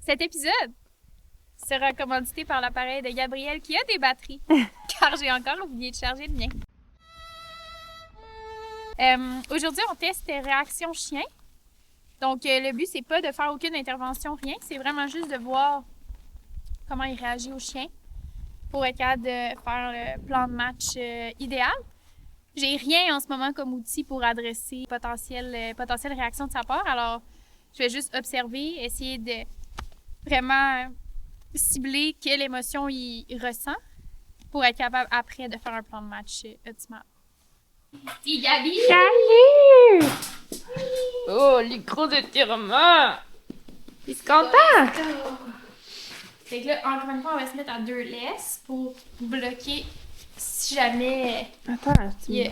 Cet épisode sera commandité par l'appareil de Gabriel qui a des batteries, car j'ai encore oublié de charger le mien. Aujourd'hui, on teste réaction chien. Donc, le but, c'est pas de faire aucune intervention, rien. C'est vraiment juste de voir comment il réagit au chien pour être capable de faire le plan de match idéal. J'ai rien en ce moment comme outil pour adresser potentielle réaction de sa part. Alors, je vais juste observer, essayer de vraiment cibler quelle émotion il ressent pour être capable après de faire un plan de match optimal. Petit Gabi! Salut! Oh, les gros étirements! Il se content? Fait que là, encore une fois, on va se mettre à 2 laisses pour bloquer si jamais... Attends, tu me Yeah.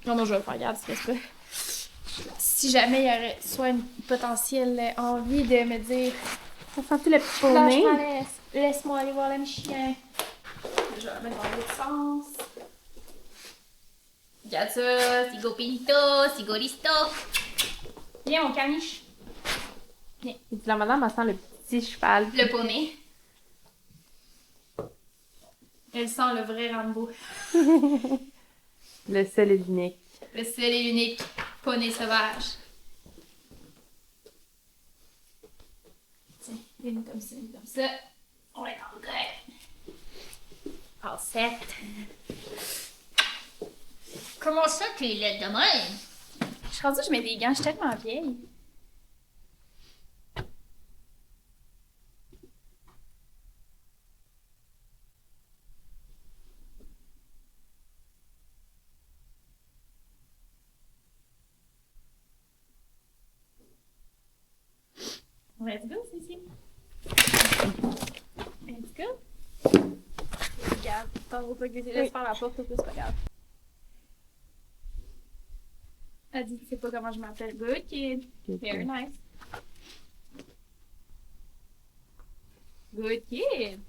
Non, je vais le faire, regarde, c'est pas. Si jamais il y aurait soit une potentielle envie de me dire T'as senti le petit poney? lâche-moi, laisse-moi aller voir le chien. Je vais la mettre dans l'autre sens. Regarde ça, sigo pinto, sigo listo. Viens, mon caniche. Et la madame, elle sent le petit cheval. Le poney. Elle sent le vrai Rambo. Le seul et l'unique. Le seul et unique poney sauvage. Tiens, une comme ça, une comme ça. On est en grec. All set. Comment ça tu es laide de même? Je suis rendue, je mets des gants, je suis tellement vieille. Let's go, Cécile. Let's go. Regarde, t'en pas que je laisse faire la porte au plus, c'est pas grave. Elle dit, tu sais pas comment je m'appelle. Good kid. Very nice. Good kid.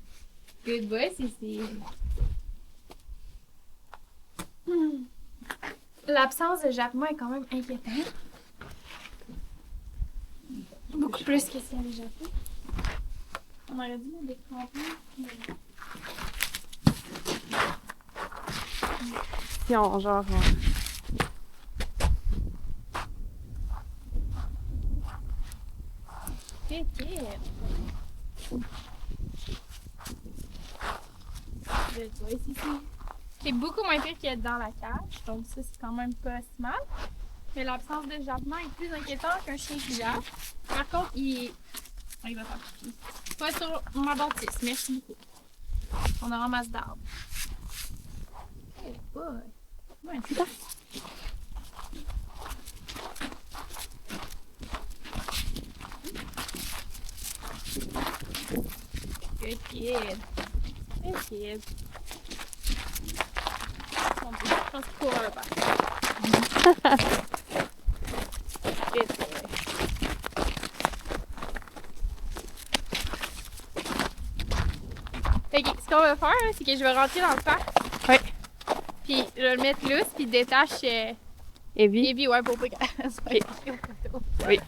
Good boy, Cécile. L'absence de jappement est quand même inquiétante. Beaucoup plus que si elle est jappée. On aurait dû mettre des crampons. Si on, genre... Good kid. Good boy, Cécile. C'est beaucoup moins pire qu'être dans la cage, donc ça c'est quand même pas si mal. Mais l'absence de jappement est plus inquiétante qu'un chien qui jappe. Par contre, il va faire pipi. Pas sur ma bâtisse, merci beaucoup. On a ramasse d'arbres. Oh boy. Ouais, c'est ça. Good kid. Good kid. Mon Dieu, je pense qu'il faut avoir le pas. Good boy. Fait que ce qu'on va faire, là, c'est que je vais rentrer dans le parc. Oui. Puis je vais le mettre lousse, puis détache Evie? Evie, ouais, pour pas qu'elle soit prise au couteau. Oui.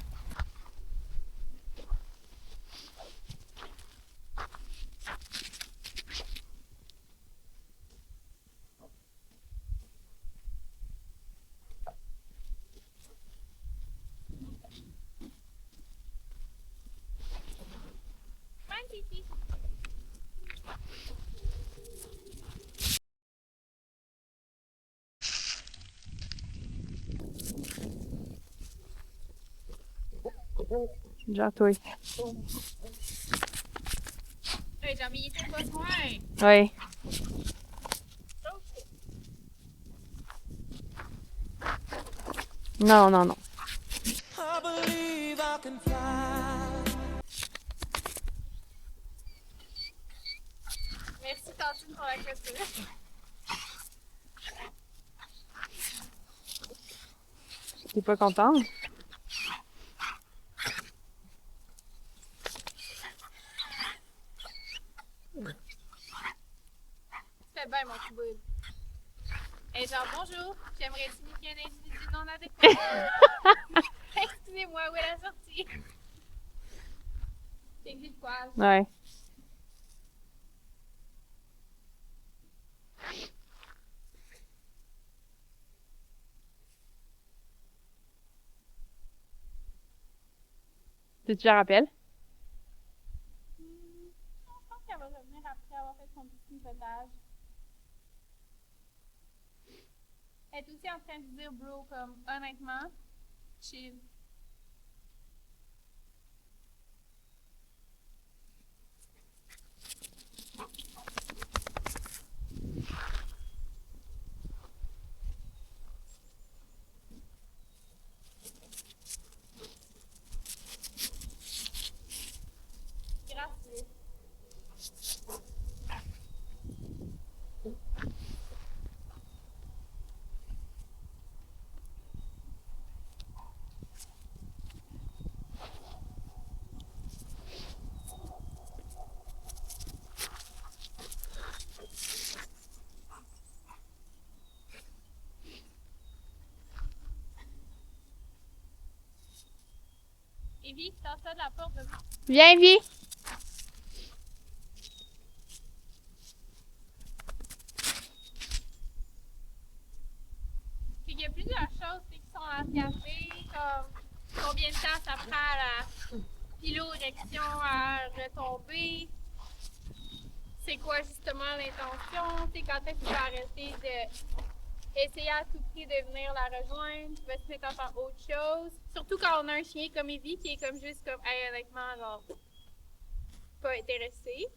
Genre toi. Hey, Jamie, il était pas loin. Oui. Non, non, non. Merci, Tantine, pour la clôture. T'es pas contente? Tu fais bien, mon petit boule. Et genre, bonjour, j'aimerais signifier un individu non adéquat. Excusez-moi, où est la sortie? T'exis de poil. Ouais. Tu te rappelles? Je pense qu'elle va revenir après avoir fait son petit potage. Elle est aussi en train de dire, bro, comme honnêtement, chill. Gracieux. Evie, sors ça de la porte. Viens, Evie! Puis il y a plusieurs choses qui sont à regarder, comme combien de temps ça prend à la piloérection à retomber. C'est quoi justement l'intention, c'est quand est-ce qu'il va arrêter d'essayer à tout prix de venir la rejoindre, il va se mettre à faire autre chose. Surtout quand on a un chien comme Evie qui est comme juste comme, hey, honnêtement, genre, pas intéressé.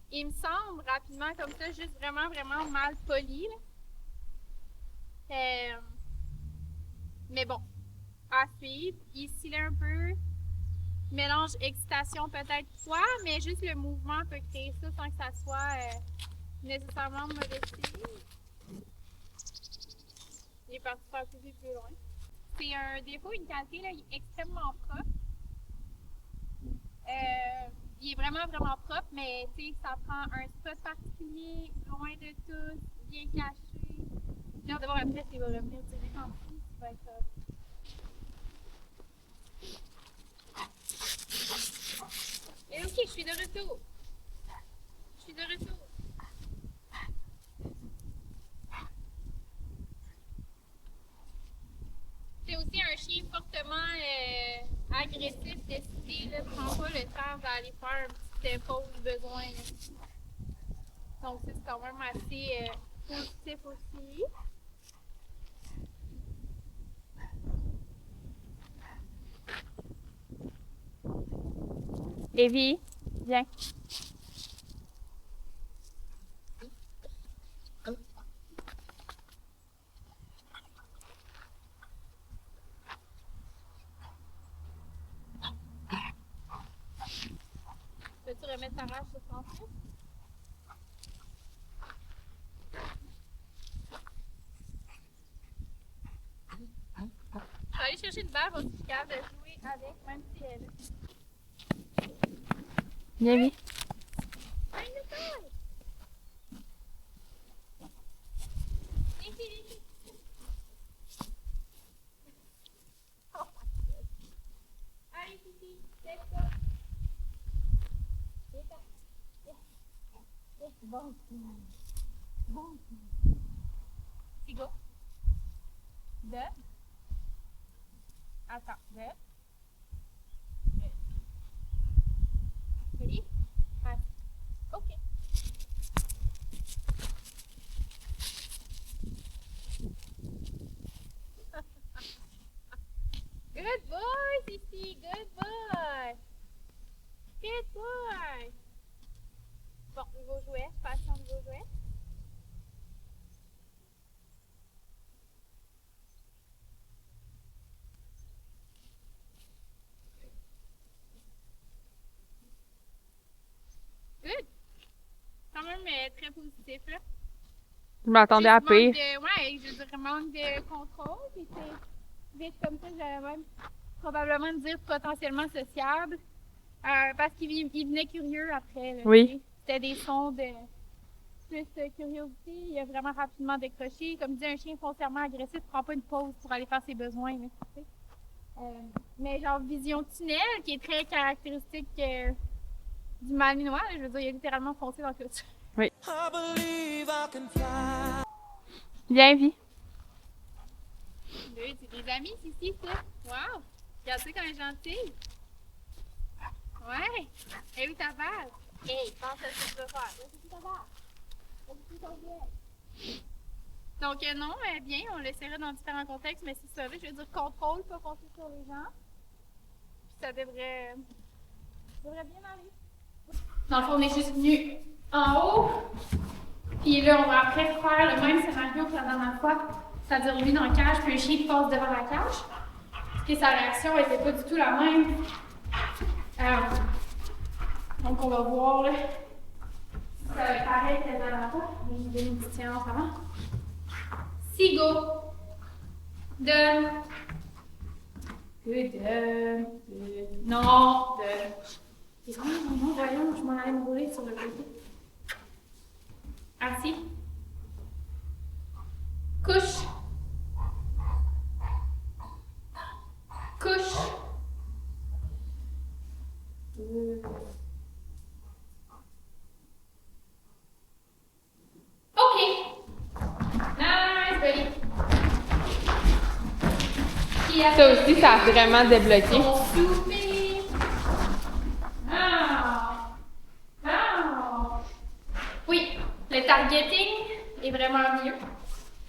Il me semble rapidement comme ça, juste vraiment, vraiment mal poli. Mais bon, à suivre. Il scille un peu. Mélange excitation peut-être froid, mais juste le mouvement peut créer ça sans que ça soit nécessairement mauvais signe. Il est parti faire plus loin. C'est un défaut, une qualité, là, il est extrêmement propre. Il est vraiment, vraiment propre, mais tu sais, ça prend un spot particulier, loin de tout, bien caché. J'ai hâte de voir après s'il va revenir direct en dessous. Ça va être Et ok, je suis de retour. Je suis de retour. C'est aussi un chien fortement agressif, décidé, ne prend pas le temps d'aller faire un petit pause besoin. Là. Donc c'est quand même assez positif aussi. Evie, viens. Peux-tu remettre ta rage sur Francis? Je vais aller chercher une barre aussi capable de jouer avec, même si elle est. Viens, Evie. Viens ici. Allez, Fifi, lève-toi. Bon. Bon. Sigo. De. Attends. De. Ready? Ok. Good boy, Fifi. Good boy. Good boy. Bon, nouveau jouet. Passons au nouveau jouet. Good. Quand même très positif, là. Je m'attendais à Juste manque pire. ouais, je dirais manque de contrôle. Puis c'est vite comme ça, j'allais même probablement dire potentiellement sociable. Parce qu'il venait curieux après. Là, Oui. c'était des sons de plus curiosité. Il a vraiment rapidement décroché. Comme dit, un chien foncièrement agressif ne prend pas une pause pour aller faire ses besoins. Là, Mais genre vision tunnel, qui est très caractéristique du malinois. Là. Je veux dire, il a littéralement foncé dans le clôture. Oui. Viens, Vie. Oui, c'est des amis, ici, ça. Wow! Regarde ça comme elle est gentille. Ouais! Et où ta balle? Hey, pense à ce que tu veux faire. Là, ta balle. Donc, non, bien, on l'essaierait dans différents contextes, mais c'est ça, là, je veux dire contrôle, pas foncer sur les gens. Puis ça devrait bien aller. Dans le fond, on est juste venu en haut. Puis là, on va après faire le même scénario que la dernière fois. C'est-à-dire lui dans la cage, puis un chien qui passe devant la cage. Puis sa réaction n'était pas du tout la même. Donc, on va voir là. Ça va être pareil que la dernière fois. Je vais vous donner une petite séance avant. Sigo. Donne. Good. Non. C'est quoi mon nom? Voyons, je m'en allais me rouler sur le côté. Assis. Couche. Couche. OK. Nice, buddy. Ça aussi, ça a vraiment débloqué. Souper. Ah. Ah. Oui, le targeting est vraiment mieux.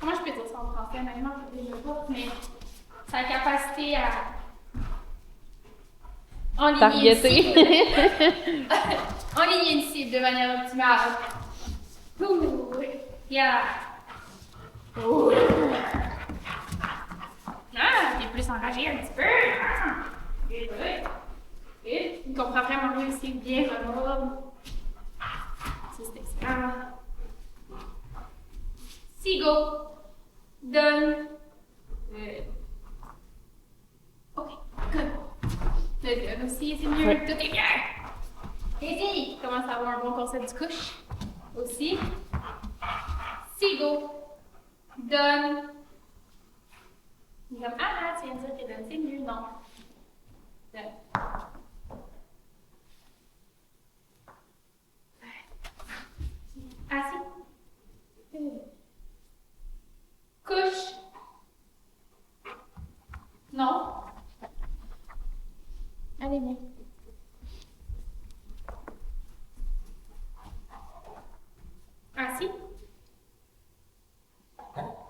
Comment je peux dire ça en français? Maintenant, je ne sais pas, mais sa capacité à enligner une cible. Enligner une cible de manière optimale. Ouh, yeah. Ouh. Ah, t'es plus enragé un petit peu. Ah. Good, good. Good. Il comprend vraiment mieux aussi bien le mode. Ça, c'est excellent. Sigo. Donne. OK, good. Le donne aussi, c'est mieux. Oui. Tout est bien. Easy. Il commence à avoir un bon concept du couche. Aussi. Sigo. Donne. Il est comme, ah, tu viens de dire que donne, c'est mieux. Non. Donne. Assis. Couche. Non. Allez, viens. Assis.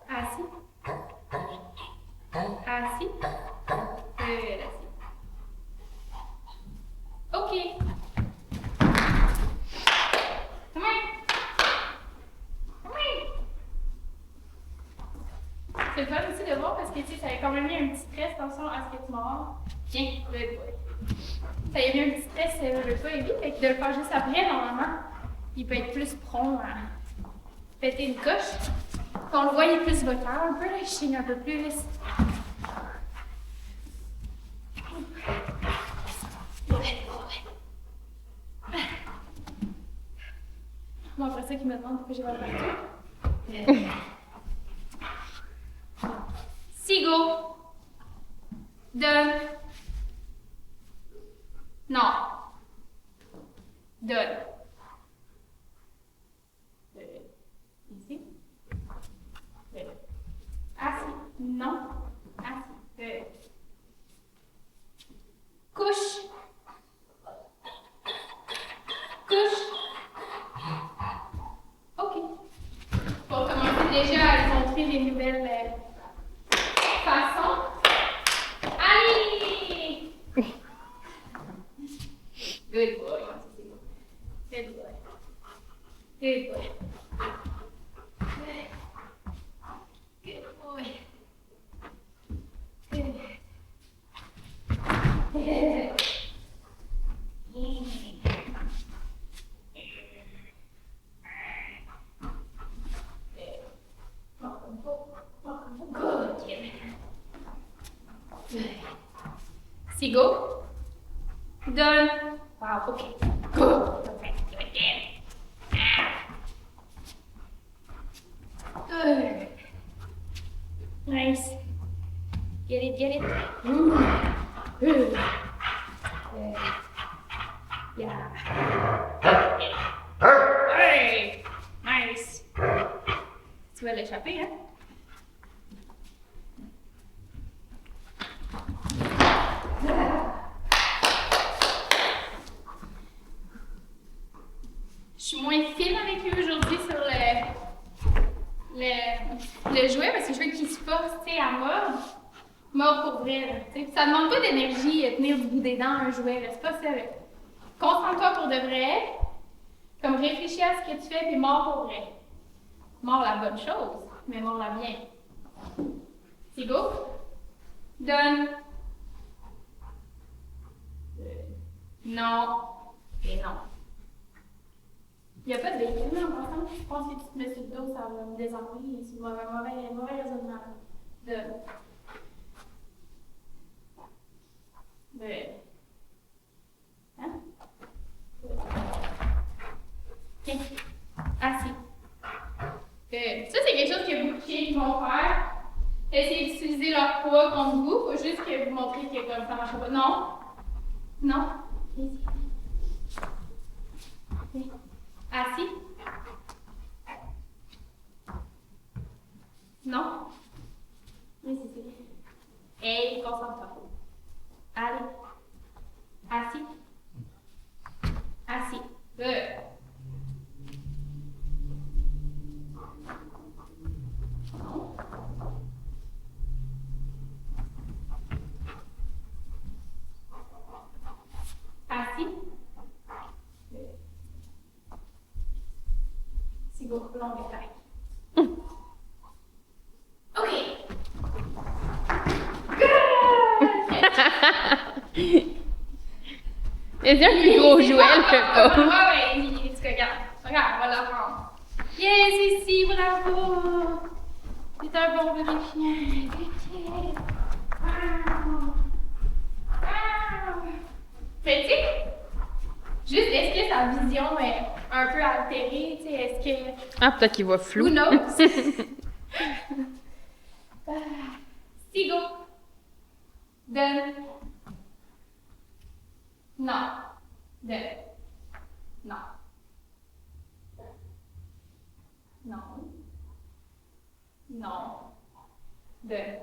Assis. Assis. Assis. OK. Come here. Come here. C'est le fun aussi de voir parce que tu sais, ça a quand même mis un petit stress, attention à ce que tu mords. Tiens, le boy. Ça a mis un petit stress, le pas évident, fait que de le faire juste après, normalement, il peut être plus prompt à péter une coche. Quand on le voit, il est plus vocal un peu, là, il chigne un peu plus. Moi, après ça, qu'il me demande pourquoi j'ai pas le partout. Sigo. Donne. Non. Donne. Ici. Assis. Non. Assis. Couche. Couche. OK. Pour commencer déjà à lui montrer les nouvelles façons. Allez! Good boy. Good boy. Good boy. Good boy. Good. Sigo. Donne. Wow, okay. Good. Perfect. Good. Good. Nice. Get it, get it. Ooh. Ooh. Yeah. Hey! Nice. Tu vas l'échapper, hein? Je suis moins fine avec lui aujourd'hui sur le jouet parce que je veux qu'il se force, tu sais, à mordre pour vrai. Là, ça demande pas d'énergie tenir du bout des dents un jouet, là, c'est pas ça. Là. Concentre-toi pour de vrai, comme réfléchis à ce que tu fais puis mords pour vrai. Mords la bonne chose, mais mords-la bien. C'est go? Donne. Non. Et non. Il n'y a pas de bacon là en passant. Je pense que tu te mets sur le dos, ça va me désenvoyer. C'est mauvais raisonnement. Donne. Hein? OK. Assis. Ça, c'est quelque chose que beaucoup de chiens qui vont faire. Essayez d'utiliser leur poids contre vous. Il faut juste que vous montrez que comme ça marche pas. Non. Non. Okay. Assis. Non. Oui, c'est ça. Hey, concentre-toi. Allez. Assis. Assis. Good. Assis. C'est beaucoup long les tailles. OK. Est-ce un plus gros jouet, le fait pas? Ouais, tu regarde. Regarde, on va la prendre. Yes, ici, bravo! C'est un bon bébé chien. Good. Wow. Wow. Fait juste, est-ce que sa vision est un peu altérée? Tu sais, est-ce que... Ah, peut-être qu'il voit flou. Who knows? Sigo. Donne. Non. Donne. Non. Non. Non. Donne.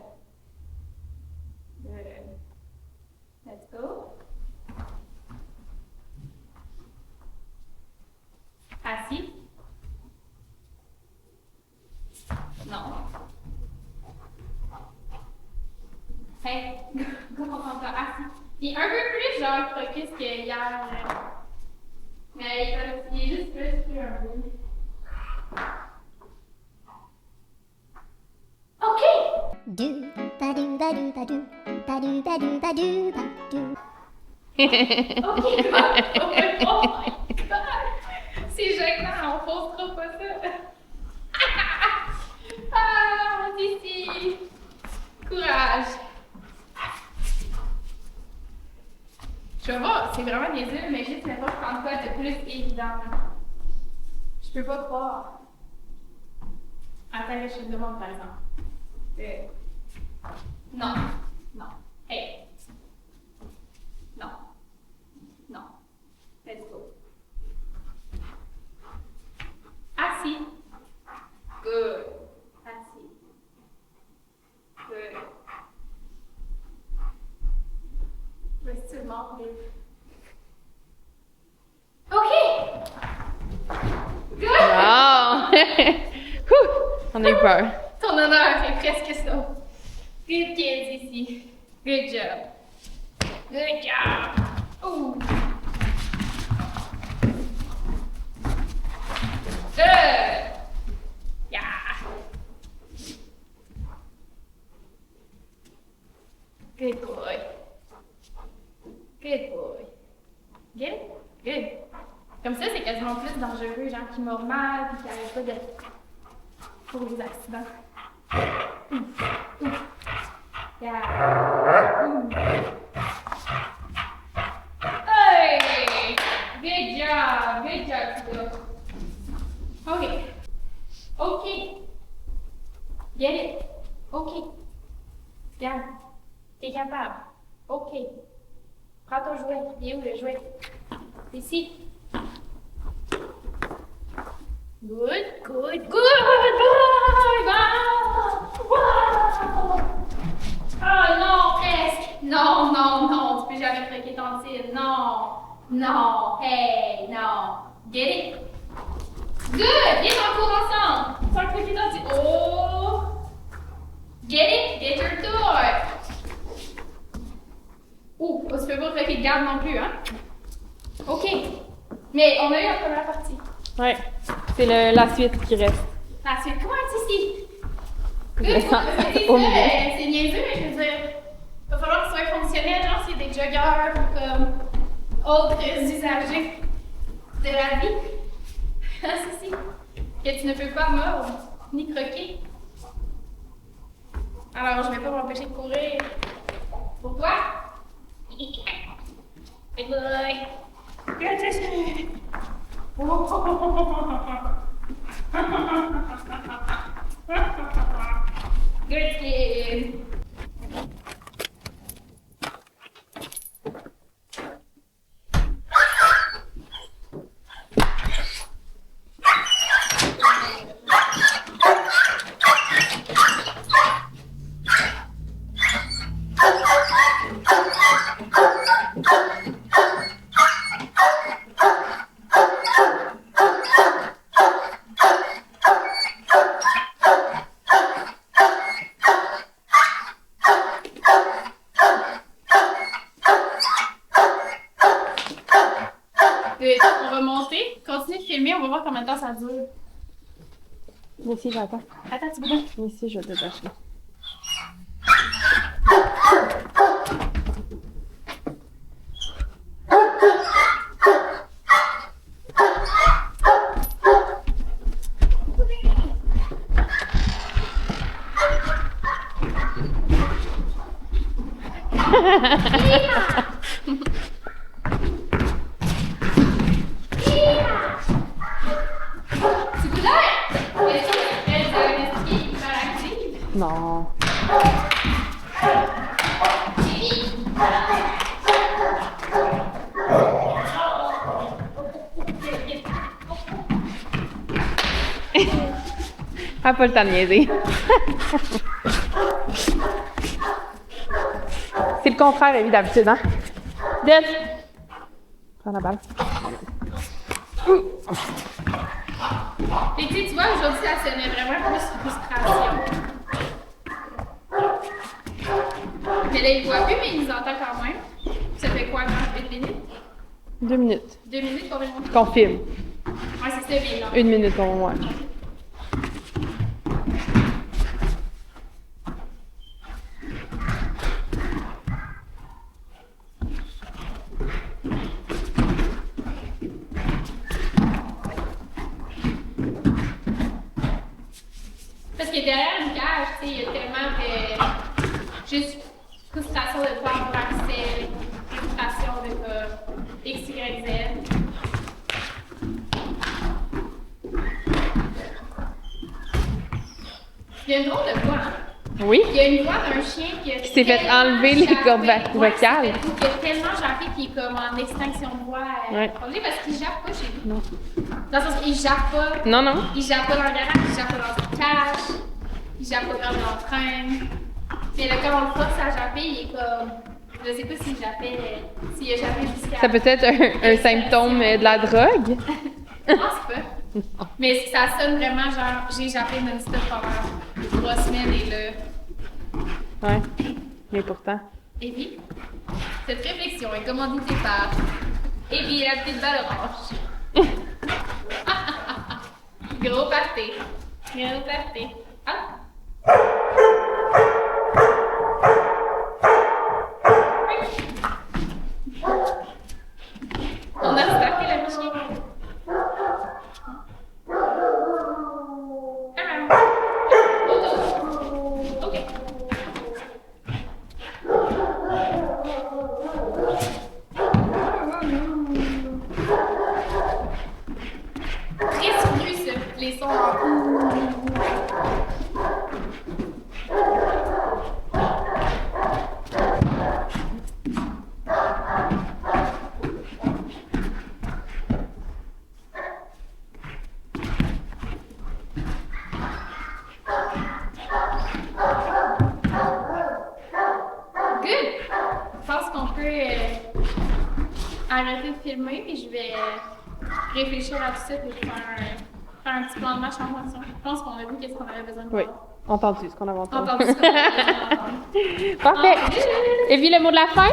Donne. Let's go. Assis. Non. Hey, concentre-toi, assis. Il est un peu plus genre focus que hier. Mais il est juste plus un peu. OK! Do ba do ba do ba do ba do ba do ba do ba do. OK, oh my god! C'est gênant, on postera pas ça. Ah, D'ici! Courage! Je vais voir, c'est vraiment des îles, mais juste maintenant, je prends quoi de plus évident. Je peux pas croire. Attends, je te demande par exemple. Non. Non. Hey. Non. Non. Let's go. Assis. Good. Assis. Good. Reste mort, OK! Good! Wow! Ouh, on a eu peur. Ton honneur, c'est presque ça. Good kids ici. Good job. Good job. Ooh. Good. Yeah. Good boy. Good boy. Get it? Good. Comme ça, c'est quasiment plus dangereux, genre qui mord mal puis qui n'arrive pas de... pour les accidents. Yeah. Hey! Good job, Tito. Okay. Okay. Get it? Okay. Yeah. T'es capable. OK. Prends ton jouet. Il est où le jouet? Ici. Good, good, good boy! Wow! Oh non, presque! Non, non, non, tu peux jamais craquer ton tir. Non, non, hey, non. Get it? Good! Viens en cours ensemble! Sans craquer ton tir. Oh! Get it? Get your tour! Ouh, on se fait pas craquer de garde non plus, hein? OK. Mais on a eu la première partie. Ouais. C'est la suite qui reste. La suite, comment c'est ici? Au milieu. C'est niaiseux, mais je veux dire, il va falloir que ce soit fonctionnel, genre s'il y a des joggeurs ou comme autres usagers de la vie. C'est ici. Que tu ne peux pas mordre ni croquer. Alors, je vais pas m'empêcher de courir. Pourquoi? Big boy. Good job. Good kid. On va monter, continue de filmer, on va voir combien de temps ça dure. Ici, j'attends. Attends, tu peux pas. Ici, je détache. Tu peux là? Est-ce que elle est hyperactive? Non. Ah, pas le temps de niaiser. C'est le contraire, la vie d'habitude, hein? Dead! Prends la balle. Et tu vois, aujourd'hui, ça sonnait vraiment plus frustration. Mais là, il voit plus, mais il nous entend quand même. Ça fait quoi, 1 minute? 2 minutes. 2 minutes, combien de temps? Qu'on filme. Ouais, c'est ça, mais là. 1 minute, on voit. Parce que derrière une cage, tu sais, il y a tellement de. Juste frustration de pas avoir accès, frustration de comme X, Y, Z. Il y a une drôle de voix, hein? Oui? Il y a une voix d'un chien qui s'est fait enlever les cordes vocales. Qui a tellement jappé qu'il est comme en extinction de voix. Ouais. On dit parce qu'il jappe pas chez nous. Non. Dans le sens qu'il jappe pas. Non, non. Il jappe pas dans le garage, il jappe pas dans sa cage, il jappe pas quand il entraîne. Mais là, quand on le force à japper, il est comme. Je sais pas s'il jappait. S'il a jappé jusqu'à. Ça peut être un symptôme de la drogue? Non, c'est pas. Mais ça sonne vraiment genre, j'ai jappé non-stop pendant 3 semaines et là. Ouais. Mais pourtant. Evie, cette réflexion est commanditée par Evie et la petite balle orange. Gros party. Gros party. Ah! On a starté la machine. OK. Très sourd, les sons en arrêter de filmer, puis je vais réfléchir à tout ça, puis faire un petit plan de match en fonction. Je pense qu'on a vu qu'est-ce qu'on avait besoin de Oui. voir. Entendu, ce qu'on avait entendu. Entendu ce qu'on avait besoin d'entendre. Parfait. Et puis le mot de la fin?